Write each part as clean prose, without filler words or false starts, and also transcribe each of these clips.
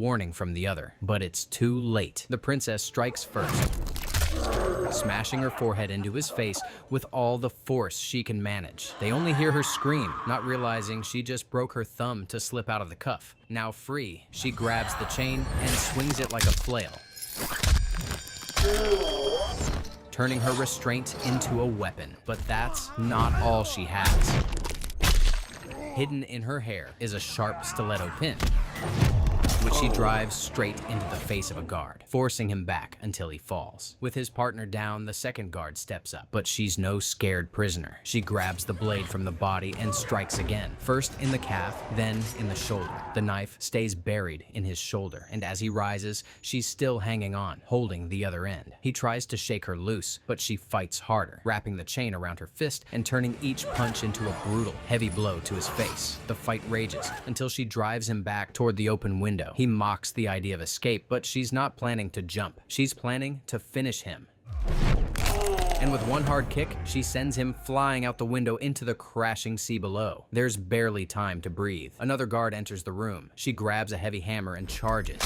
warning from the other, but it's too late. The princess strikes first, smashing her forehead into his face with all the force she can manage. They only hear her scream, not realizing she just broke her thumb to slip out of the cuff. Now free, she grabs the chain and swings it like a flail, turning her restraint into a weapon. But that's not all she has. Hidden in her hair is a sharp stiletto pin, which she drives straight into the face of a guard, forcing him back until he falls. With his partner down, the second guard steps up, but she's no scared prisoner. She grabs the blade from the body and strikes again, first in the calf, then in the shoulder. The knife stays buried in his shoulder, and as he rises, she's still hanging on, holding the other end. He tries to shake her loose, but she fights harder, wrapping the chain around her fist and turning each punch into a brutal, heavy blow to his face. The fight rages until she drives him back toward the open window. He mocks the idea of escape, but she's not planning to jump. She's planning to finish him. And with one hard kick, she sends him flying out the window into the crashing sea below. There's barely time to breathe. Another guard enters the room. She grabs a heavy hammer and charges,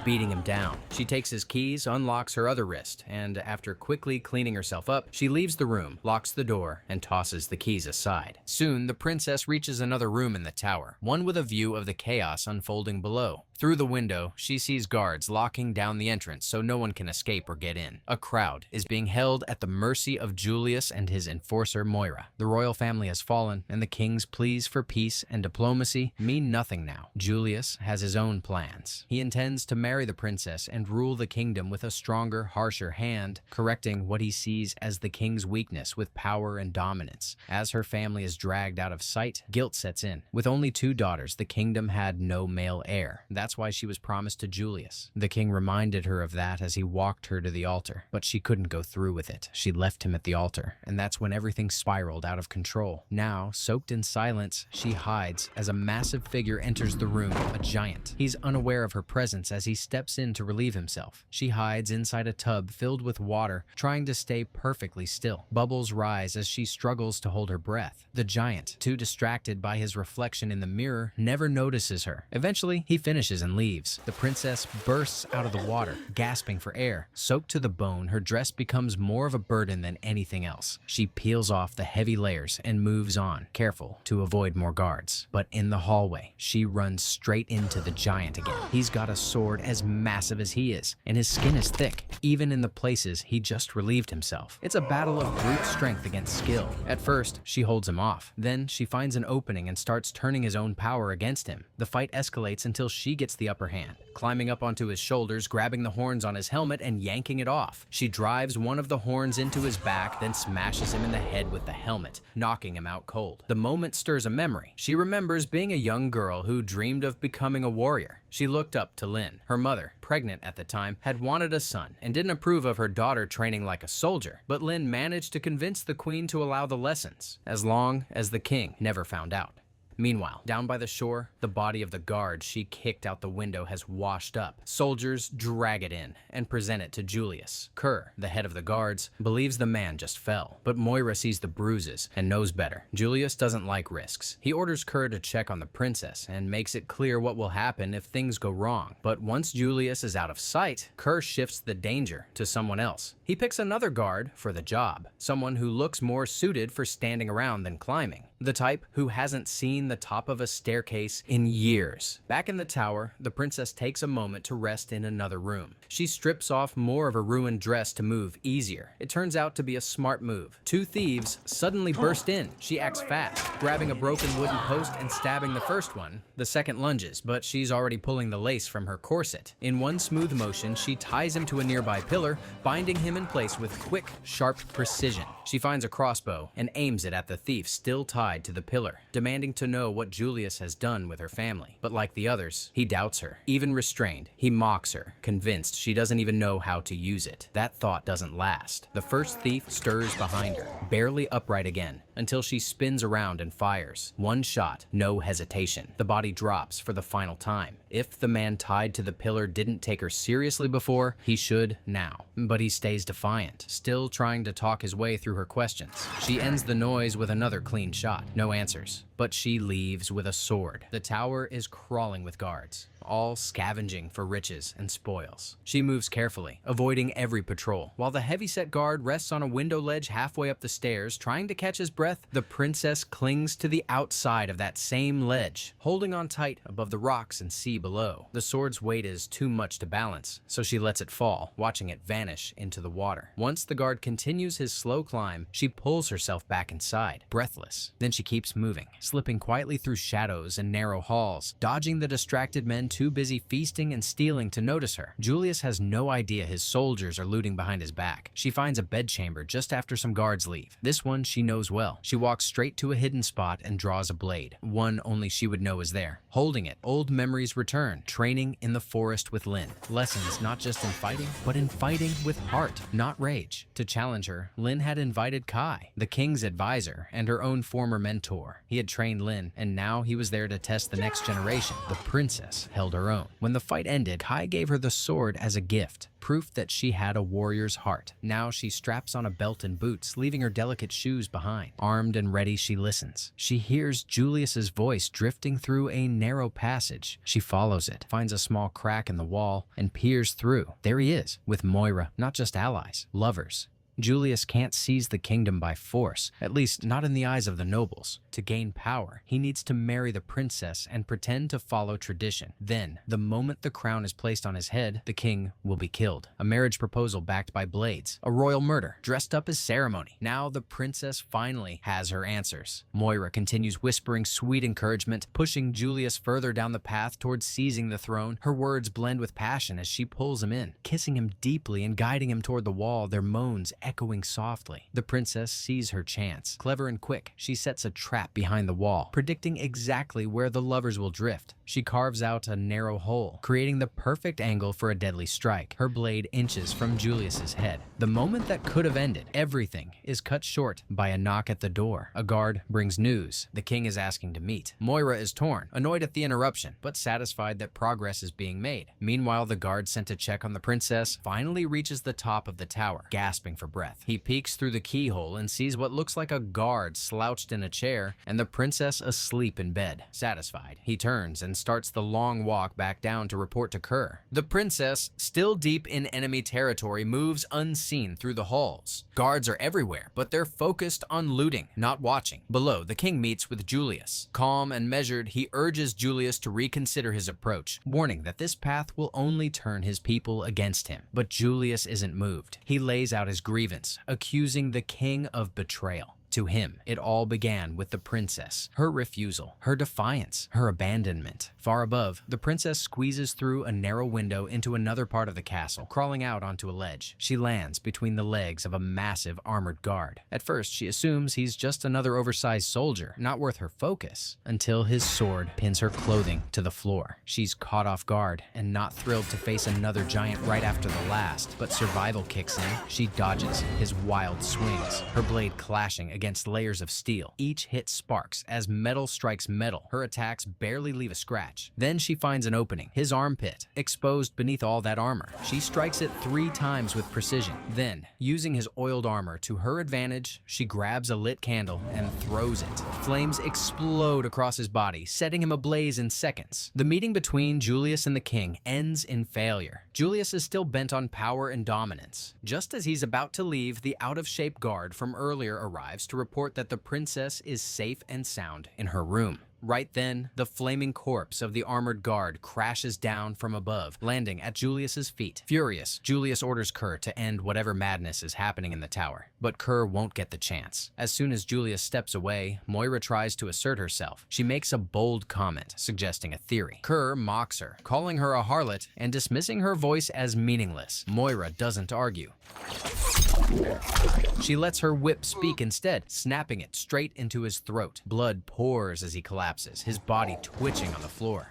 beating him down. She takes his keys, unlocks her other wrist, and after quickly cleaning herself up, she leaves the room, locks the door, and tosses the keys aside. Soon, the princess reaches another room in the tower, one with a view of the chaos unfolding below. Through the window, she sees guards locking down the entrance so no one can escape or get in. A crowd is being held at the mercy of Julius and his enforcer Moira. The royal family has fallen, and the king's pleas for peace and diplomacy mean nothing now. Julius has his own plans. He intends to marry the princess and rule the kingdom with a stronger, harsher hand, correcting what he sees as the king's weakness with power and dominance. As her family is dragged out of sight, guilt sets in. With only 2 daughters, the kingdom had no male heir. That's why she was promised to Julius. The king reminded her of that as he walked her to the altar, but she couldn't go through with it. She left him at the altar, and that's when everything spiraled out of control. Now, soaked in silence, she hides as a massive figure enters the room, a giant. He's unaware of her presence as he steps in to relieve himself. She hides inside a tub filled with water, trying to stay perfectly still. Bubbles rise as she struggles to hold her breath. The giant, too distracted by his reflection in the mirror, never notices her. Eventually, he finishes and leaves. The princess bursts out of the water, gasping for air. Soaked to the bone, her dress becomes more of a burden than anything else. She peels off the heavy layers and moves on, careful to avoid more guards. But in the hallway, she runs straight into the giant again. He's got a sword as massive as he is, and his skin is thick, even in the places he just relieved himself. It's a battle of brute strength against skill. At first, she holds him off. Then she finds an opening and starts turning his own power against him. The fight escalates until she gets the upper hand, climbing up onto his shoulders, grabbing the horns on his helmet and yanking it off. She drives one of the horns into his back, then smashes him in the head with the helmet, knocking him out cold. The moment stirs a memory. She remembers being a young girl who dreamed of becoming a warrior. She looked up to Lynn. Her mother, pregnant at the time, had wanted a son and didn't approve of her daughter training like a soldier, but Lynn managed to convince the queen to allow the lessons, as long as the king never found out. Meanwhile, down by the shore, the body of the guard she kicked out the window has washed up. Soldiers drag it in and present it to Julius. Kerr, the head of the guards, believes the man just fell, but Moira sees the bruises and knows better. Julius doesn't like risks. He orders Kerr to check on the princess and makes it clear what will happen if things go wrong. But once Julius is out of sight, Kerr shifts the danger to someone else. He picks another guard for the job, someone who looks more suited for standing around than climbing. The type who hasn't seen the top of a staircase in years. Back in the tower, the princess takes a moment to rest in another room. She strips off more of her ruined dress to move easier. It turns out to be a smart move. 2 thieves suddenly burst in. She acts fast, grabbing a broken wooden post and stabbing the first one. The second lunges, but she's already pulling the lace from her corset. In one smooth motion, she ties him to a nearby pillar, binding him in place with quick, sharp precision. She finds a crossbow and aims it at the thief still tied to the pillar, demanding to know what Julius has done with her family. But like the others, he doubts her. Even restrained, he mocks her, convinced she doesn't even know how to use it. That thought doesn't last. The first thief stirs behind her, barely upright again, until she spins around and fires. One shot, no hesitation. The body drops for the final time. If the man tied to the pillar didn't take her seriously before, he should now. But he stays He's defiant, still trying to talk his way through her questions. She ends the noise with another clean shot. No answers. But she leaves with a sword. The tower is crawling with guards, all scavenging for riches and spoils. She moves carefully, avoiding every patrol. While the heavyset guard rests on a window ledge halfway up the stairs, trying to catch his breath, the princess clings to the outside of that same ledge, holding on tight above the rocks and sea below. The sword's weight is too much to balance, so she lets it fall, watching it vanish into the water. Once the guard continues his slow climb, she pulls herself back inside, breathless. Then she keeps moving, slipping quietly through shadows and narrow halls, dodging the distracted men too busy feasting and stealing to notice her. Julius has no idea his soldiers are looting behind his back. She finds a bedchamber just after some guards leave. This one she knows well. She walks straight to a hidden spot and draws a blade, one only she would know is there. Holding it, old memories return, training in the forest with Lyn. Lessons not just in fighting, but in fighting with heart, not rage. To challenge her, Lyn had invited Kai, the king's advisor and her own former mentor. He had trained Lyn, and now he was there to test the next generation. The princess held her own. When the fight ended, Kai gave her the sword as a gift, proof that she had a warrior's heart. Now she straps on a belt and boots, leaving her delicate shoes behind. Armed and ready, she listens. She hears Julius's voice drifting through a narrow passage. She follows it, finds a small crack in the wall, and peers through. There he is, with Moira, not just allies, lovers. Julius can't seize the kingdom by force, at least not in the eyes of the nobles. To gain power, he needs to marry the princess and pretend to follow tradition. Then, the moment the crown is placed on his head, the king will be killed. A marriage proposal backed by blades. A royal murder, dressed up as ceremony. Now the princess finally has her answers. Moira continues whispering sweet encouragement, pushing Julius further down the path towards seizing the throne. Her words blend with passion as she pulls him in, kissing him deeply and guiding him toward the wall, their moans echoing softly. The princess sees her chance. Clever and quick, she sets a trap behind the wall, predicting exactly where the lovers will drift. She carves out a narrow hole, creating the perfect angle for a deadly strike. Her blade inches from Julius's head. The moment that could have ended, everything is cut short by a knock at the door. A guard brings news. The king is asking to meet. Moira is torn, annoyed at the interruption, but satisfied that progress is being made. Meanwhile, the guard sent to check on the princess finally reaches the top of the tower, gasping for breath. He peeks through the keyhole and sees what looks like a guard slouched in a chair and the princess asleep in bed. Satisfied, he turns and starts the long walk back down to report to Kerr. The princess, still deep in enemy territory, moves unseen through the halls. Guards are everywhere, but they're focused on looting, not watching. Below, the king meets with Julius. Calm and measured, he urges Julius to reconsider his approach, warning that this path will only turn his people against him. But Julius isn't moved. He lays out his grievance, accusing the king of betrayal. To him, it all began with the princess, her refusal, her defiance, her abandonment. Far above, the princess squeezes through a narrow window into another part of the castle, crawling out onto a ledge. She lands between the legs of a massive armored guard. At first, she assumes he's just another oversized soldier, not worth her focus, until his sword pins her clothing to the floor. She's caught off guard and not thrilled to face another giant right after the last, but survival kicks in. She dodges his wild swings, her blade clashing against layers of steel. Each hit sparks as metal strikes metal. Her attacks barely leave a scratch. Then she finds an opening, his armpit, exposed beneath all that armor. She strikes it 3 times with precision. Then, using his oiled armor to her advantage, she grabs a lit candle and throws it. Flames explode across his body, setting him ablaze in seconds. The meeting between Julius and the king ends in failure. Julius is still bent on power and dominance. Just as he's about to leave, the out-of-shape guard from earlier arrives to report that the princess is safe and sound in her room. Right then, the flaming corpse of the armored guard crashes down from above, landing at Julius's feet. Furious, Julius orders Kerr to end whatever madness is happening in the tower. But Kerr won't get the chance. As soon as Julius steps away, Moira tries to assert herself. She makes a bold comment, suggesting a theory. Kerr mocks her, calling her a harlot and dismissing her voice as meaningless. Moira doesn't argue. She lets her whip speak instead, snapping it straight into his throat. Blood pours as he collapses, his body twitching on the floor.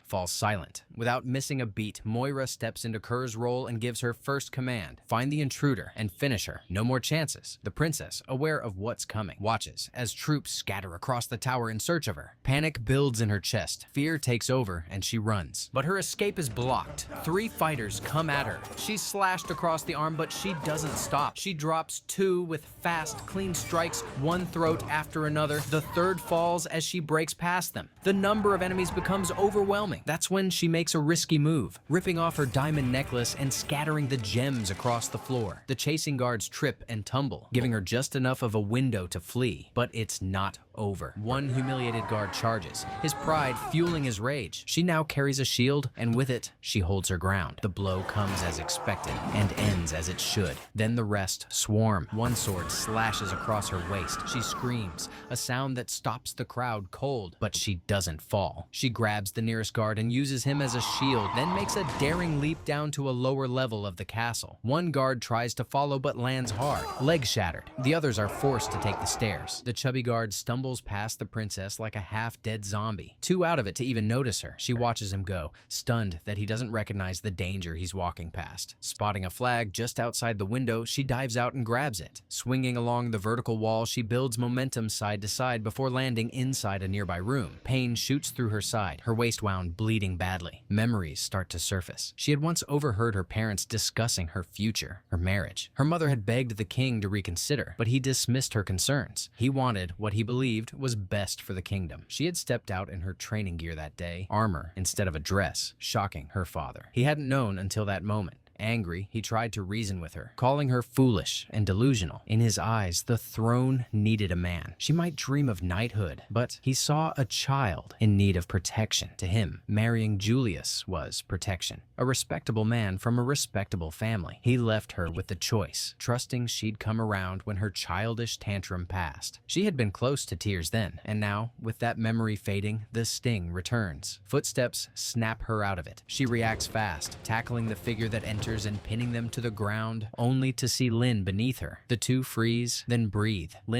falls silent. Without missing a beat, Moira steps into Kerr's role and gives her first command: find the intruder and finish her. No more chances. The princess, aware of what's coming, watches as troops scatter across the tower in search of her. Panic builds in her chest. Fear takes over and she runs. But her escape is blocked. 3 fighters come at her. She's slashed across the arm, but she doesn't stop. She drops 2 with fast, clean strikes, one throat after another. The third falls as she breaks past them. The number of enemies becomes overwhelming. That's when she makes a risky move, ripping off her diamond necklace and scattering the gems across the floor. The chasing guards trip and tumble, giving her just enough of a window to flee. But it's not over. One humiliated guard charges, his pride fueling his rage. She now carries a shield, and with it, she holds her ground. The blow comes as expected and ends as it should. Then the rest swarm. One sword slashes across her waist. She screams, a sound that stops the crowd cold, but she doesn't fall. She grabs the nearest guard and uses him as a shield, then makes a daring leap down to a lower level of the castle. One guard tries to follow but lands hard, leg shattered. The others are forced to take the stairs. The chubby guard stumbles past the princess like a half-dead zombie. Too out of it to even notice her. She watches him go, stunned that he doesn't recognize the danger he's walking past. Spotting a flag just outside the window, she dives out and grabs it. Swinging along the vertical wall, she builds momentum side to side before landing inside a nearby room. Pain shoots through her side, her waist wound bleeding badly. Memories start to surface. She had once overheard her parents discussing her future, her marriage. Her mother had begged the king to reconsider, but he dismissed her concerns. He wanted what he believed was best for the kingdom. She had stepped out in her training gear that day, armor instead of a dress, shocking her father. He hadn't known until that moment. Angry, he tried to reason with her, calling her foolish and delusional. In his eyes, the throne needed a man. She might dream of knighthood, but he saw a child in need of protection. To him, marrying Julius was protection. A respectable man from a respectable family. He left her with the choice, trusting she'd come around when her childish tantrum passed. She had been close to tears then, and now, with that memory fading, the sting returns. Footsteps snap her out of it. She reacts fast, tackling the figure that enters and pinning them to the ground, only to see Lynn beneath her. The two freeze, then breathe. Lynn